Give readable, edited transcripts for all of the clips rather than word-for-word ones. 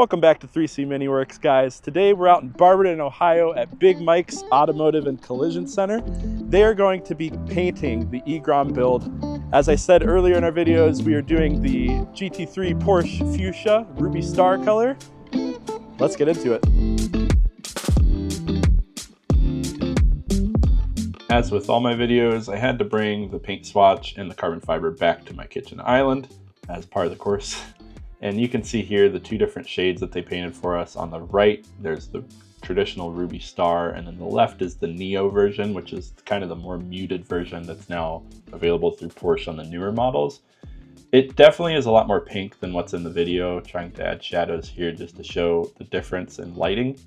Welcome back to 3C Mini Works, guys. Today we're out in Barberton, Ohio at Big Mike's Automotive and Collision Center. They are going to be painting the Grom build. As I said earlier in our videos, we are doing the GT3 Porsche Fuchsia Ruby Star color. Let's get into it. As with all my videos, I had to bring the paint swatch and the carbon fiber back to my kitchen island as part of the course. And you can see here the two different shades that they painted for us. On the right, there's the traditional Ruby Star, and then the left is the Neo version, which is kind of the more muted version that's now available through Porsche on the newer models. It definitely is a lot more pink than what's in the video, trying to add shadows here just to show the difference in lighting.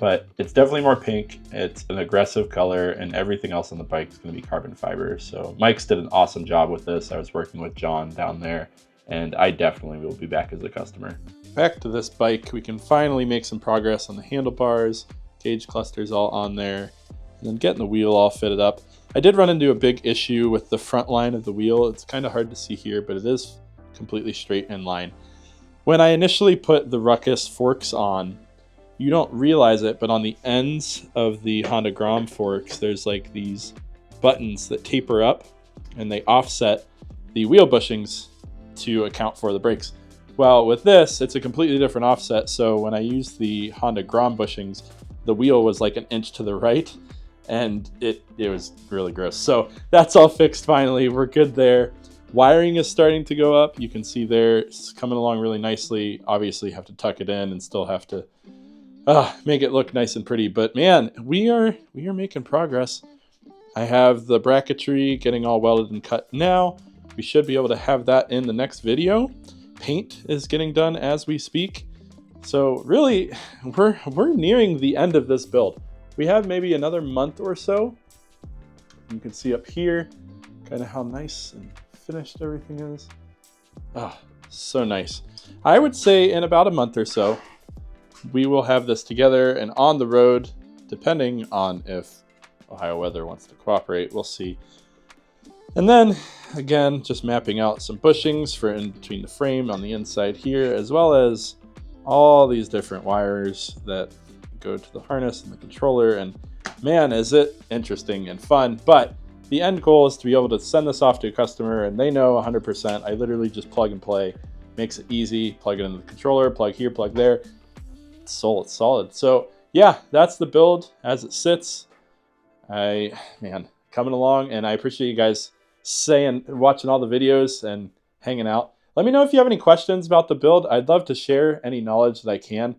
But it's definitely more pink, it's an aggressive color, and everything else on the bike is going to be carbon fiber. So Mike's did an awesome job with this. I was working with John down there, and I definitely will be back as a customer. Back to this bike, we can finally make some progress on the handlebars, gauge clusters all on there, and then getting the wheel all fitted up. I did run into a big issue with the front line of the wheel. It's kind of hard to see here, but it is completely straight in line. When I initially put the Ruckus forks on, you don't realize it, but on the ends of the Honda Grom forks, there's like these buttons that taper up and they offset the wheel bushings to account for the brakes. Well, with this, it's a completely different offset. So when I used the Honda Grom bushings, the wheel was like an inch to the right, and it was really gross. So that's all fixed finally. We're good there. Wiring is starting to go up. You can see there it's coming along really nicely. Obviously have to tuck it in and still have to make it look nice and pretty. But man, we are making progress. I have the bracketry getting all welded and cut now. We should be able to have that in the next video. Paint is getting done as we speak. So really, we're nearing the end of this build. We have maybe another month or so. You can see up here kind of how nice and finished everything is. Oh, so nice. I would say in about a month or so, we will have this together and on the road, depending on if Ohio weather wants to cooperate. We'll see. And then again, just mapping out some bushings for in between the frame on the inside here, as well as all these different wires that go to the harness and the controller. And man, is it interesting and fun. But the end goal is to be able to send this off to a customer and they know 100%. I literally just plug and play. Makes it easy. Plug it into the controller, plug here, plug there. It's solid. So yeah, that's the build as it sits. Man, coming along, and I appreciate you guys watching all the videos and hanging out. Let me know if you have any questions about the build. I'd love to share any knowledge that I can.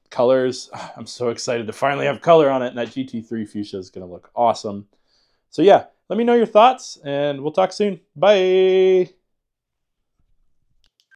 Colors, I'm so excited to finally have color on it, and that GT3 Fuchsia is going to look awesome. So yeah, let me know your thoughts, and we'll talk soon. Bye!